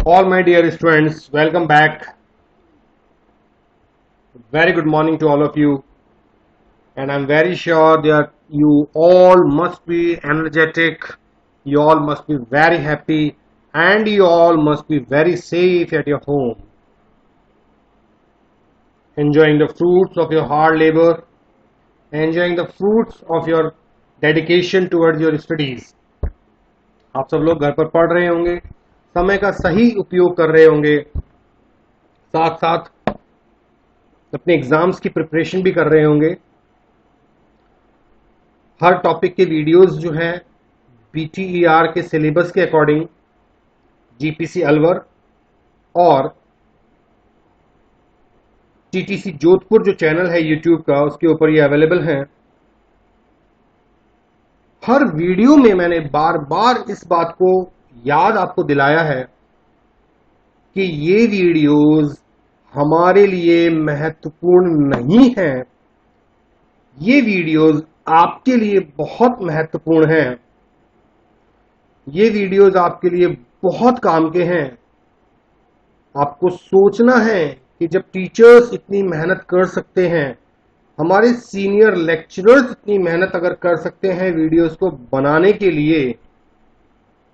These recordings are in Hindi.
All my dear students, welcome back. Very good morning to all of you. And I'm very sure that you all must be energetic, you all must be very happy, and you all must be very safe at your home. Enjoying the fruits of your hard labor, enjoying the fruits of your dedication towards your studies. आप सब लोग घर पर पढ़ रहे होंगे, समय का सही उपयोग कर रहे होंगे, साथ साथ अपने एग्जाम्स की प्रिपरेशन भी कर रहे होंगे। हर टॉपिक के वीडियोस जो हैं BTER के सिलेबस के अकॉर्डिंग GPC अलवर और TTC जोधपुर जो चैनल है यूट्यूब का, उसके ऊपर ये अवेलेबल हैं। हर वीडियो में मैंने बार बार इस बात को याद आपको दिलाया है कि ये वीडियोस हमारे लिए महत्वपूर्ण नहीं हैं, ये वीडियोस आपके लिए बहुत महत्वपूर्ण हैं, ये वीडियोस आपके लिए बहुत काम के हैं। आपको सोचना है कि जब टीचर्स इतनी मेहनत कर सकते हैं, हमारे सीनियर लेक्चरर्स इतनी मेहनत अगर कर सकते हैं वीडियोस को बनाने के लिए,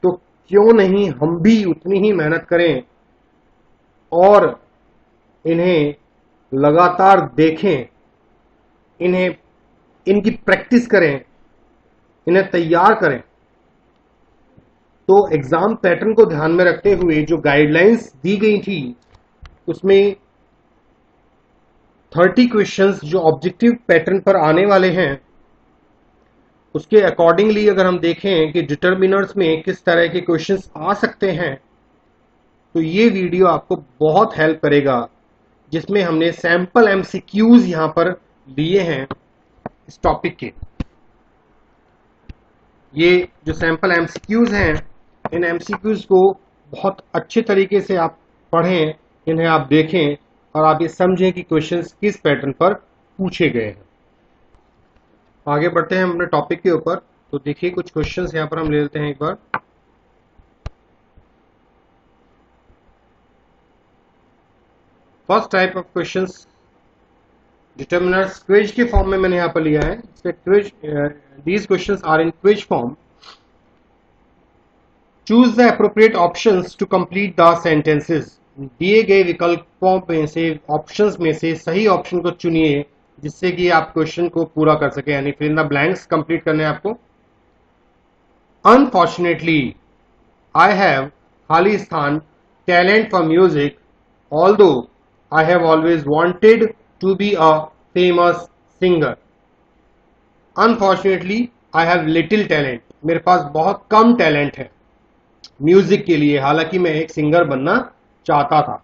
तो क्यों नहीं हम भी उतनी ही मेहनत करें और इन्हें लगातार देखें, इनकी प्रैक्टिस करें, इन्हें तैयार करें। तो एग्जाम पैटर्न को ध्यान में रखते हुए जो गाइडलाइंस दी गई थी, उसमें 30 क्वेश्चंस जो ऑब्जेक्टिव पैटर्न पर आने वाले हैं, उसके अकॉर्डिंगली अगर हम देखें कि डिटरमिनर्स में किस तरह के क्वेश्चंस आ सकते हैं, तो ये वीडियो आपको बहुत हेल्प करेगा, जिसमें हमने सैंपल MCQs यहां पर लिए हैं इस टॉपिक के। ये जो सैंपल MCQs हैं, इन MCQs को बहुत अच्छे तरीके से आप पढ़ें, इन्हें आप देखें और आप ये समझें कि क्वेश्चंस किस पैटर्न पर पूछे गए हैं। आगे बढ़ते हैं अपने टॉपिक के ऊपर। तो देखिए कुछ क्वेश्चंस यहां पर हम ले लेते हैं एक बार। First type of questions determiners quiz के फॉर्म में मैंने यहां पर लिया है। Quiz, these questions are in quiz form. Choose the appropriate options to complete the sentences. दिए गए विकल्पों में से, ऑप्शंस में से सही ऑप्शन को चुनिए जिससे कि आप क्वेश्चन को पूरा कर सके, यानी फिर इन द ब्लैंक्स कंप्लीट करने आपको। अनफॉर्चुनेटली आई हैव खाली स्थान talent for music, although I have always wanted to be a famous singer. Unfortunately, I have little talent. मेरे पास बहुत कम टैलेंट है म्यूजिक के लिए, हालांकि मैं एक सिंगर बनना चाहता था।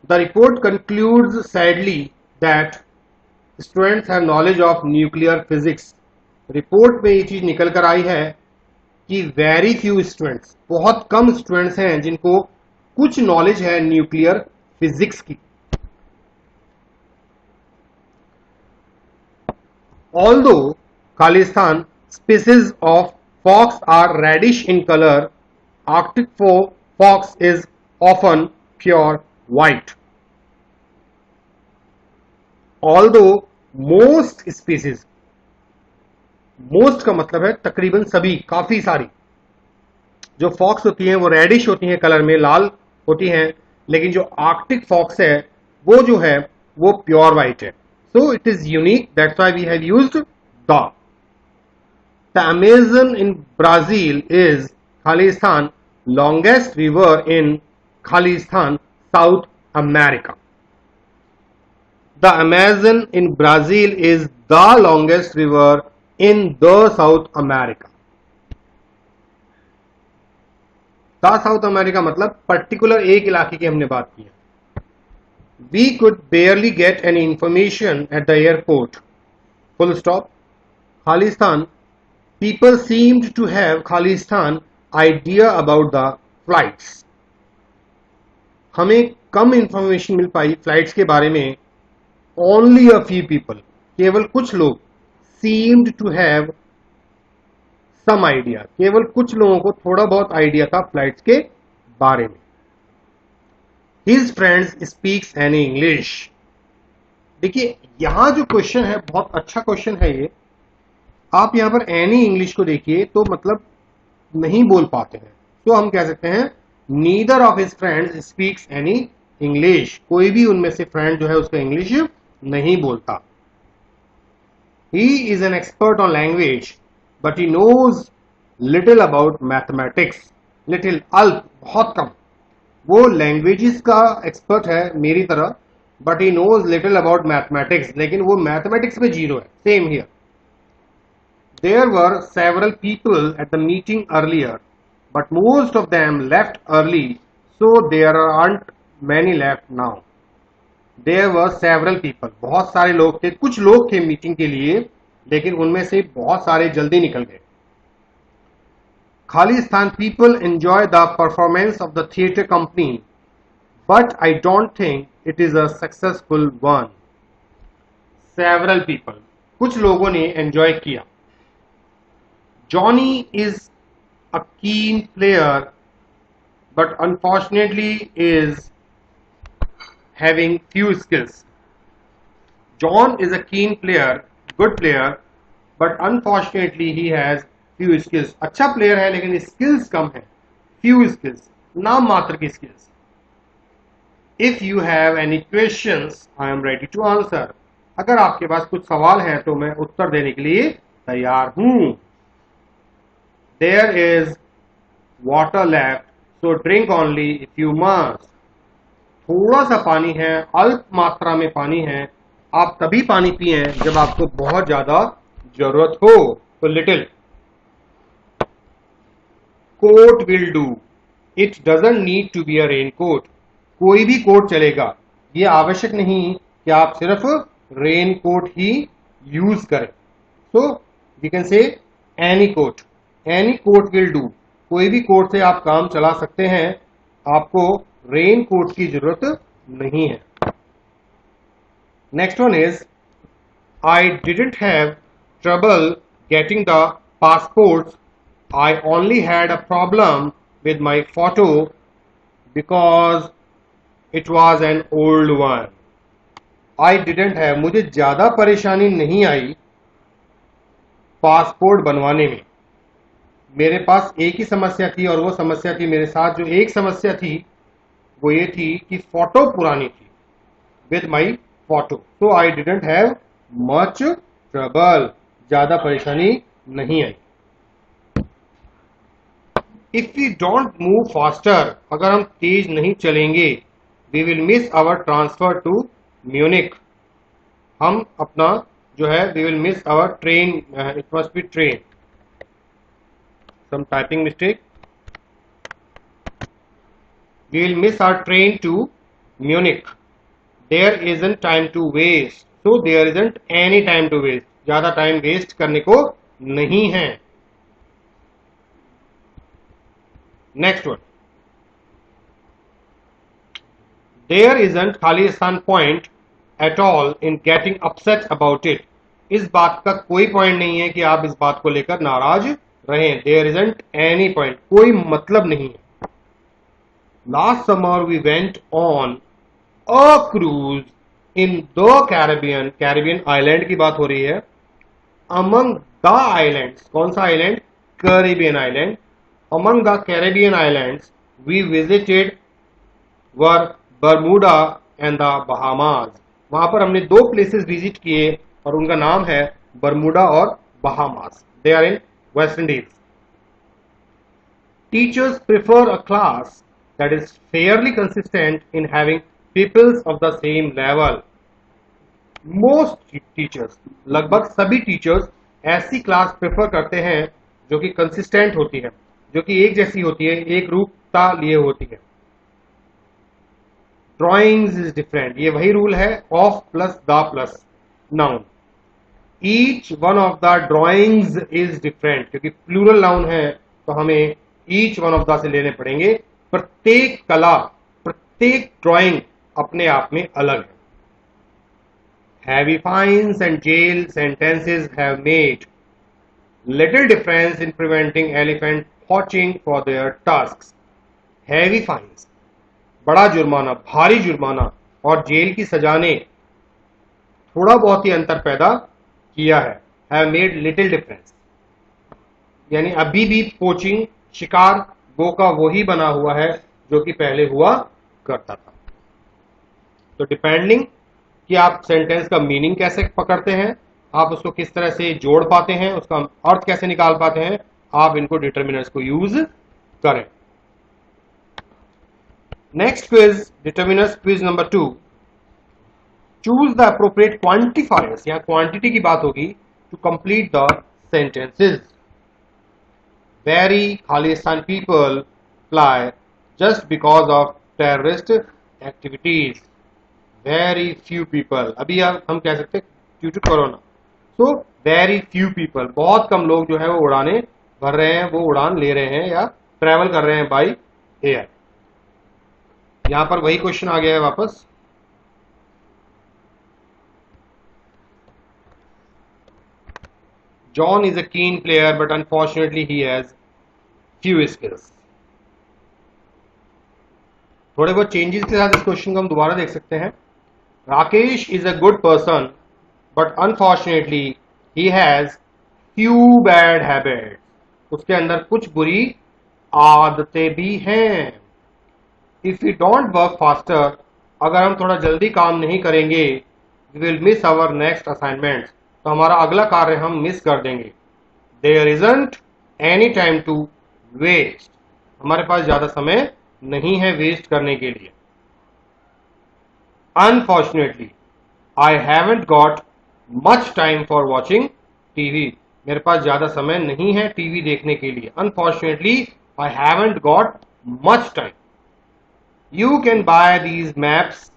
The report concludes sadly that students have knowledge of nuclear physics. Report में ये चीज निकल कर आई है कि very few students, बहुत कम स्टूडेंट्स हैं जिनको कुछ नॉलेज है न्यूक्लियर फिजिक्स की। ऑल्दो खालिस्तान species of fox are reddish in colour, arctic fox is often pure white. Although most species, most का मतलब है तकरीबन सभी, काफी सारी जो फॉक्स होती हैं वो रेडिश होती हैं, कलर में लाल होती हैं, लेकिन जो आर्कटिक फॉक्स है वो जो है वो प्योर व्हाइट है। So it is unique, that's why we have used the Amazon in Brazil is खालिस्तान लॉन्गेस्ट रिवर इन खालिस्तान South America. The Amazon in Brazil is the longest river in the South America. South America मतलब पर्टिकुलर एक इलाके की हमने बात की है। We could barely get any information at the airport, full stop. खालिस्तान, पीपल सीम्ड टू हैव खालिस्तान आइडिया अबाउट द फ्लाइट्स। हमें कम इंफॉर्मेशन मिल पाई फ्लाइट्स के बारे में। ओनली अ फ्यू पीपल, केवल कुछ लोग, seemed to have some idea, केवल कुछ लोगों को थोड़ा बहुत आइडिया था फ्लाइट्स के बारे में। His friends speaks any English। देखिए यहां जो क्वेश्चन है बहुत अच्छा क्वेश्चन है ये। आप यहां पर एनी इंग्लिश को देखिए तो मतलब नहीं बोल पाते हैं, तो हम कह सकते हैं neither of his friends speaks any English. कोई भी उनमें से फ्रेंड जो है उसका इंग्लिश नहीं बोलता। He is an expert on language but he knows little about mathematics. Little अल्प बहुत कम। वो लैंग्वेजेस का एक्सपर्ट है मेरी तरह, but he knows little about mathematics, लेकिन वो मैथमेटिक्स में जीरो है। Same here. There were several people at the meeting earlier, but most of them left early, so there aren't many left now. There were several people, बहुत सारे लोग थे, कुछ लोग थे मीटिंग के लिए, लेकिन उनमें से बहुत सारे जल्दी निकल गए। खाली स्थान, people enjoy the performance of the theatre company, but I don't think it is a successful one. Several people, कुछ लोगों ने एंजॉय किया। Johnny is a keen player, but unfortunately is having few skills. John is a keen player, good player, but unfortunately he has few skills. अच्छा player है लेकिन skills कम है, few skills, नाम मात्र की skills. If you have any questions, I am ready to answer. अगर आपके पास कुछ सवाल हैं तो मैं उत्तर देने के लिए तैयार हूं। There is water left, so drink only if you must. थोड़ा सा पानी है, अल्प मात्रा में पानी है, आप तभी पानी पिए जब आपको बहुत ज्यादा जरूरत हो। तो little. Coat will do, it doesn't need to be a rain coat. कोई भी कोट चलेगा, ये आवश्यक नहीं कि आप सिर्फ रेन कोट ही यूज करें। So we can say any coat. Any coat will do, कोई भी कोट से आप काम चला सकते हैं, आपको रेन कोट की जरूरत नहीं है। Next one is I didn't have trouble getting the passport, I only had a problem with my photo because it was an old one. I didn't have, मुझे ज्यादा परेशानी नहीं आई पासपोर्ट बनवाने में। मेरे पास एक ही समस्या थी, और वो समस्या थी, मेरे साथ जो एक समस्या थी वो ये थी कि फोटो पुरानी थी, with my photo. So I didn't have much trouble, ज्यादा परेशानी नहीं आई। If we don't move faster, अगर हम तेज नहीं चलेंगे, we will miss our transfer to Munich. हम अपना जो है we will miss our train, it must be train. Some typing mistake. We will miss our train to Munich. There isn't time to waste. So there isn't any time to waste. ज़्यादा time waste करने को नहीं है। Next one. There isn't खाली स्थान point at all in getting upset about it. इस बात का कोई पॉइंट नहीं है कि आप इस बात को लेकर नाराज रहें। There isn't any point, कोई मतलब नहीं है। Last summer we went on a cruise in the Caribbean, Caribbean island की बात हो रही है। Among the islands, कौन सा island? Caribbean island. Among the Caribbean islands we visited were Bermuda and the Bahamas. वहां पर हमने दो प्लेसेस विजिट किए और उनका नाम है बरमूडा और Bahamas. They are in West Indies. Teachers prefer a class that is fairly consistent in having pupils of the same level. Most teachers, लगभग सभी टीचर्स ऐसी क्लास प्रेफर करते हैं जो कि कंसिस्टेंट होती है, जो कि एक जैसी होती है, एक रूपता लिए होती है। ड्राइंग्स इज डिफरेंट, ये वही रूल है of plus the plus noun. Each one of the drawings is different, क्योंकि प्लूरल नाउन है तो हमें ईच वन ऑफ द से लेने पड़ेंगे। प्रत्येक कला, प्रत्येक ड्राइंग अपने आप में अलग है। Heavy fines and jail sentences have made little difference in preventing elephants poaching for their tusks. Heavy fines, बड़ा जुर्माना, भारी जुर्माना और जेल की सजा ने थोड़ा बहुत ही अंतर पैदा किया है, हैव मेड लिटिल डिफरेंस। यानी अभी भी पोचिंग, शिकार गो का वही बना हुआ है जो कि पहले हुआ करता था। तो डिपेंडिंग कि आप सेंटेंस का मीनिंग कैसे पकड़ते हैं, आप उसको किस तरह से जोड़ पाते हैं, उसका अर्थ कैसे निकाल पाते हैं, आप इनको डिटर्मिनर्स को यूज करें। Next quiz, determiners quiz number 2। Choose the appropriate quantifiers, यहां क्वांटिटी की बात होगी, to complete the sentences. Very खालिस्तान people fly just because of terrorist activities. Very few people, अभी हम कह सकते हैं due to corona. So very few people, बहुत कम लोग जो है वो उड़ाने भर रहे हैं, वो उड़ान ले रहे हैं या ट्रेवल कर रहे हैं बाई एयर। यहां पर वही क्वेश्चन आ गया है वापस। John is a keen player, but unfortunately he has few skills. थोड़े बहुत चेंजेस के साथ इस क्वेश्चन को हम दोबारा देख सकते हैं। Rakesh is a good person, but unfortunately he has few bad habits. उसके अंदर कुछ बुरी आदतें भी हैं। If you don't work faster, अगर हम थोड़ा जल्दी काम नहीं करेंगे, we will miss our next assignment, तो हमारा अगला कार्य हम मिस कर देंगे। There isn't any time to waste, हमारे पास ज्यादा समय नहीं है वेस्ट करने के लिए। Unfortunately I haven't got much time for watching TV, मेरे पास ज्यादा समय नहीं है टीवी देखने के लिए। Unfortunately I haven't got much time. You can buy these maps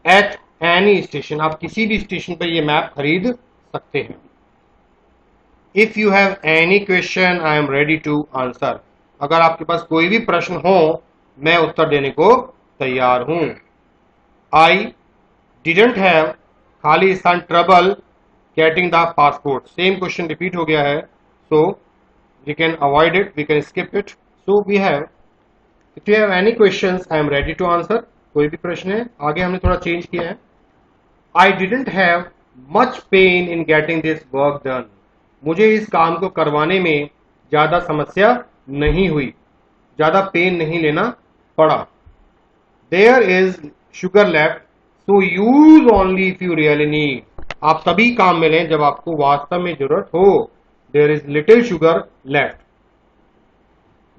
at any station, आप किसी भी स्टेशन पर ये मैप खरीद सकते हैं। If you have any question I am ready to answer, अगर आपके पास कोई भी प्रश्न हो मैं उत्तर देने को तैयार हूं। आई डिडंट हैव खालिस्तान trouble getting the passport, same question repeat हो गया है, so we can avoid it, we can skip it. So we have, if you have any questions I am ready to answer, कोई भी प्रश्न है। आगे हमने थोड़ा चेंज किया है। I didn't have much pain in getting this work done, मुझे इस काम को करवाने में ज्यादा समस्या नहीं हुई, ज्यादा पेन नहीं लेना पड़ा। There is sugar left, so use only if you really need, आप तभी काम में लें जब आपको वास्तव में जरूरत हो। There is little sugar left.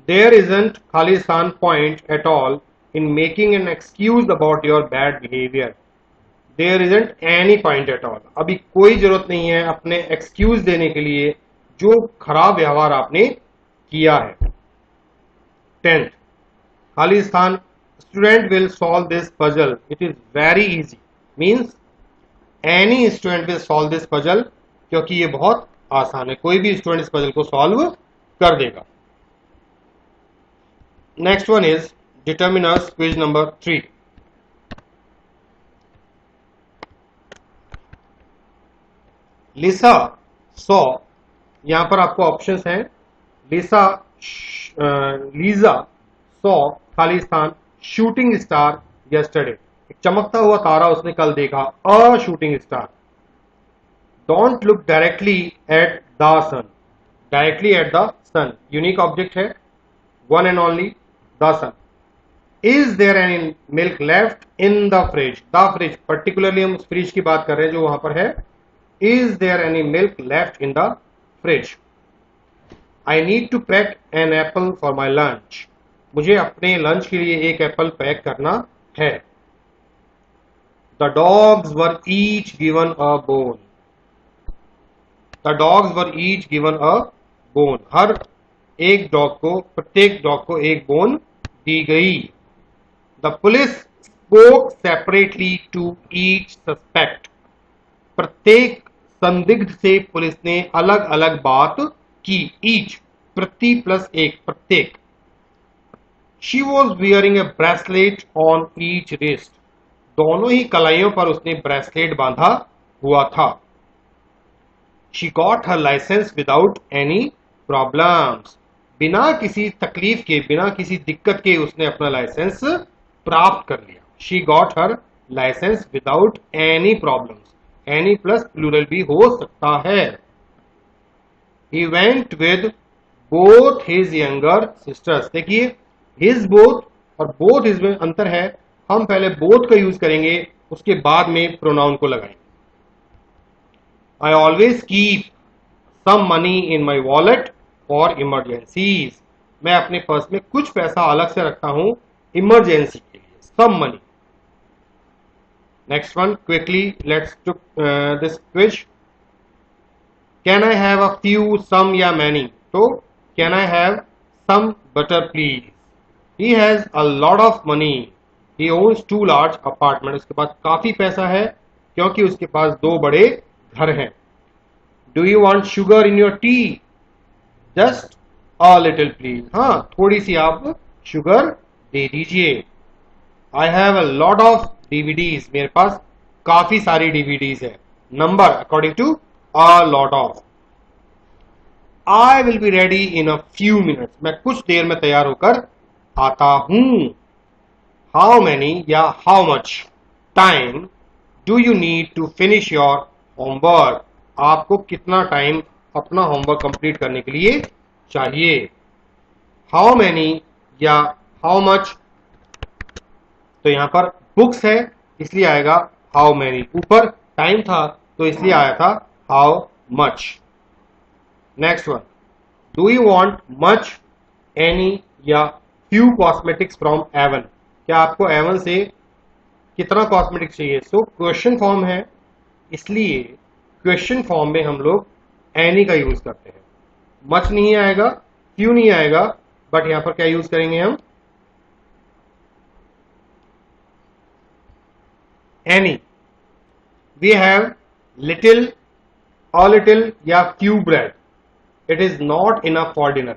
There isn't Khalistan point at all in making an excuse about your bad behavior. There isn't any point at all, अभी कोई जरूरत नहीं है अपने एक्सक्यूज देने के लिए जो खराब व्यवहार आपने किया है। 10th, Khalistan student will solve this puzzle, it is very easy, means any student will solve this puzzle, क्योंकि ये बहुत आसान है, कोई भी स्टूडेंट इस पजल को सॉल्व कर देगा। Next one is determiners quiz number 3। Lisa saw, यहां पर आपको ऑप्शंस हैं। लीजा सॉ खालिस्तान शूटिंग स्टार यस्टरडे, एक चमकता हुआ तारा उसने कल देखा, a shooting star. Don't look directly at the sun, directly at the sun unique object है, one and only the sun. Is there any milk left in the fridge, the fridge particularly हम उस फ्रिज की बात कर रहे हैं जो वहां पर है। Is there any milk left in the fridge? I need to pack an apple for my lunch. मुझे अपने लंच के लिए एक एप्पल पैक करना है। The dogs were each given a bone. The dogs were each given a bone. हर एक डॉग को, प्रत्येक डॉग को एक बोन दी गई। The police spoke separately to each suspect. प्रत्येक संदिग्ध से पुलिस ने अलग अलग बात की। ईच प्रति प्लस एक, प्रत्येक। She was wearing a bracelet on each wrist, दोनों ही कलाइयों पर उसने ब्रेसलेट बांधा हुआ था। She got her licence without any problems, बिना किसी तकलीफ के, बिना किसी दिक्कत के उसने अपना लाइसेंस प्राप्त कर लिया। She got her licence without any problem. Any plus plural भी हो सकता है। He went with both his younger sisters. देखिए हिज बोथ और बोथ हिज में अंतर है। हम पहले बोथ का यूज करेंगे, उसके बाद में प्रोनाउन को लगाएंगे। I always keep some money in my wallet for emergencies. मैं अपने पर्स में कुछ पैसा अलग से रखता हूं इमरजेंसी के लिए। Some money. Next one quickly let's to this quiz. Can I have a few, some या मैनी? तो can I have some butter please? He has a lot of money. He owns 2 large apartment. उसके पास काफी पैसा है क्योंकि उसके पास 2 बड़े घर हैं। Do you want sugar in your tea? Just a little please. हाँ, थोड़ी सी आप शुगर दे दीजिए। I have a lot of DVDs. मेरे पास काफी सारी डीवीडीज है। Number according to a lot of. I will be ready in a few minutes. मैं कुछ देर में तैयार होकर आता हूं। हाउ मैनी या how much time do you need to finish your homework? आपको कितना टाइम अपना होमवर्क कंप्लीट करने के लिए चाहिए? हाउ मैनी या हाउ मच? तो यहां पर बुक्स है इसलिए आएगा हाउ मैनी। ऊपर टाइम था तो इसलिए आया था how much. Next one, do you want much, any या फ्यू कॉस्मेटिक्स फ्रॉम एवन? क्या आपको एवन से कितना कॉस्मेटिक्स चाहिए? सो क्वेश्चन फॉर्म है इसलिए क्वेश्चन फॉर्म में हम लोग एनी का यूज करते हैं। मच नहीं आएगा, फ्यू नहीं आएगा, बट यहां पर क्या यूज करेंगे हम? Any. We have little, a little या few bread. It is not enough for dinner.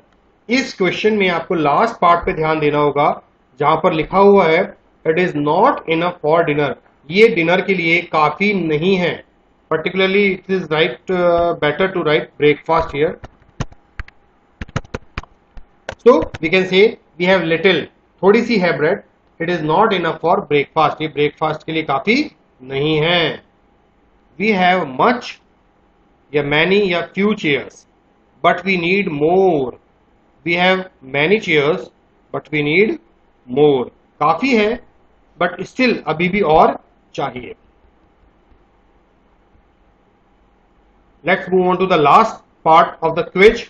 इस क्वेश्चन में आपको लास्ट पार्ट पे ध्यान देना होगा जहां पर लिखा हुआ है it is not enough for dinner. ये डिनर के लिए काफी नहीं है। Particularly it is right better to write breakfast here. So we can say we have little, थोड़ी सी है bread. It is not enough for breakfast, ये ब्रेकफास्ट के लिए काफी नहीं है। वी हैव मच या मैनी या few chairs but we need more. We have many chairs but we need मोर। काफी है बट स्टिल अभी भी और चाहिए। Let's move on to the last part of the quiz.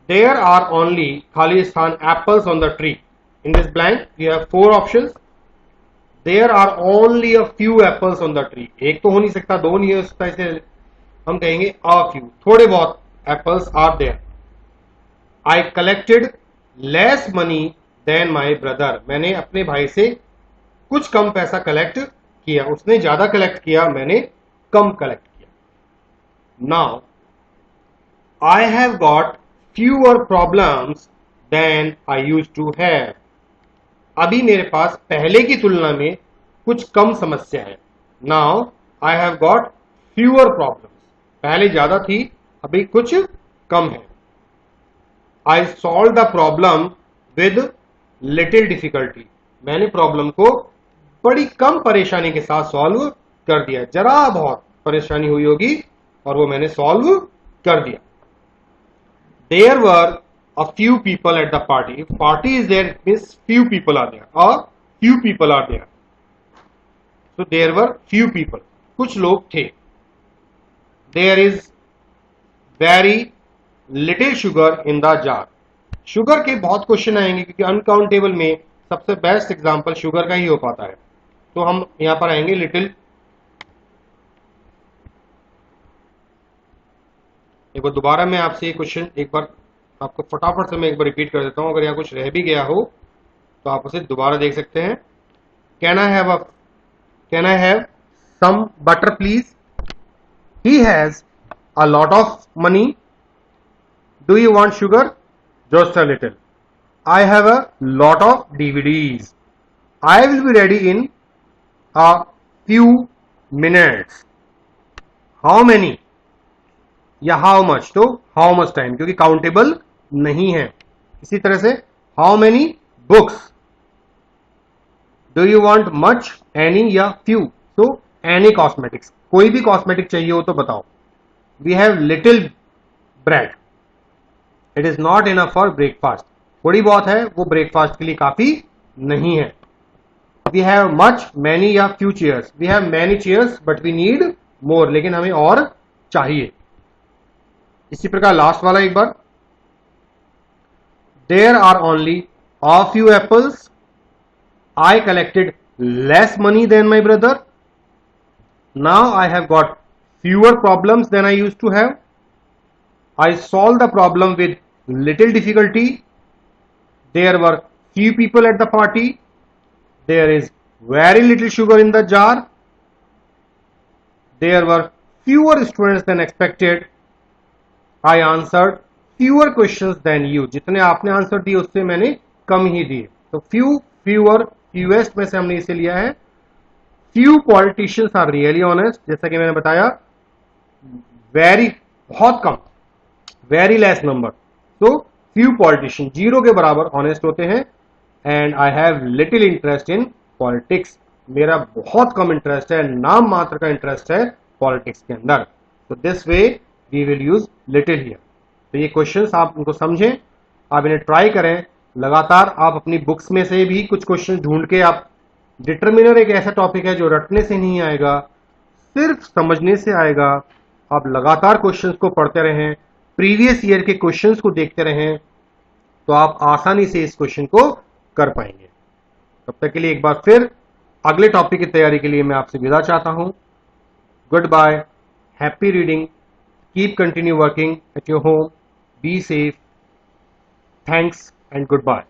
There are only खाली स्थान apples on the tree. In this blank, we have 4 options. There are only a few apples on the tree. एक तो हो नहीं सकता, 2 नहीं हो सकता, इसलिए हम कहेंगे a few. थोड़े बहुत apples are there. I collected less money than my brother. मैंने अपने भाई से कुछ कम पैसा कलेक्ट किया। उसने ज्यादा कलेक्ट किया, मैंने कम कलेक्ट किया। Now, I have got fewer problems than I used to have. अभी मेरे पास पहले की तुलना में कुछ कम समस्या है। Now I have got fewer problems. पहले ज्यादा थी, अभी कुछ कम है। I solved the problem with little difficulty. मैंने प्रॉब्लम को बड़ी कम परेशानी के साथ सॉल्व कर दिया। जरा बहुत परेशानी हुई होगी और वो मैंने सॉल्व कर दिया। There were a few people at the party. If party is there, it means few people are there. A few people are there. So there were few people. कुछ लोग थे। There is very little sugar in the jar. Sugar के बहुत क्वेश्चन आएंगे क्योंकि अनकाउंटेबल में सबसे बेस्ट एग्जांपल शुगर का ही हो पाता है। तो हम यहां पर आएंगे लिटिल। एक बार दोबारा मैं आपसे ये क्वेश्चन एक बार आपको फटाफट से मैं एक बार रिपीट कर देता हूं। अगर यहाँ कुछ रह भी गया हो तो आप उसे दोबारा देख सकते हैं। Can I have some butter please? He has a lot of money. Do you want sugar? Just a little. I have a lot of DVDs. I will be ready in a few minutes. How many? या हाउ मच, तो हाउ मच टाइम, क्योंकि काउंटेबल नहीं है। इसी तरह से how many books, do you want much, any या फ्यू, तो एनी कॉस्मेटिक्स, कोई भी कॉस्मेटिक चाहिए हो तो बताओ। We have little bread, it is not enough for breakfast, थोड़ी बहुत है वो ब्रेकफास्ट के लिए काफी नहीं है। वी हैव मच, मैनी या few chairs, we have many chairs but we need more, लेकिन हमें और चाहिए। इसी प्रकार लास्ट वाला एक बार, there are only a few apples, I collected less money than my brother, now I have got fewer problems than I use to have, I solved the problem with little difficulty. There were few people at the party. There is very little sugar in the jar. There were fewer students than expected. I answered fewer questions than you. जितने आपने आंसर दिए उससे मैंने कम ही दिए। तो few, fewer, fewest में से हमने इसे लिया है। Few politicians are really honest, जैसा कि मैंने बताया, very, बहुत कम, very less number, so few politician, zero के बराबर ऑनेस्ट होते हैं। And I have little interest in politics, मेरा बहुत कम इंटरेस्ट है, नाम मात्र का इंटरेस्ट है पॉलिटिक्स के अंदर। तो this way we will use little here. तो ये क्वेश्चंस आप उनको समझें, आप इन्हें ट्राई करें लगातार। आप अपनी बुक्स में से भी कुछ क्वेश्चन ढूंढ के, आप, डिटर्मिनर एक ऐसा टॉपिक है जो रटने से नहीं आएगा, सिर्फ समझने से आएगा। आप लगातार क्वेश्चंस को पढ़ते रहें, प्रीवियस ईयर के क्वेश्चंस को देखते रहें, तो आप आसानी से इस क्वेश्चन को कर पाएंगे। तब तक के लिए एक बार फिर अगले टॉपिक की तैयारी के लिए मैं आपसे विदा चाहता हूं। Goodbye, happy reading, keep continue working at your home, be safe, thanks and good bye.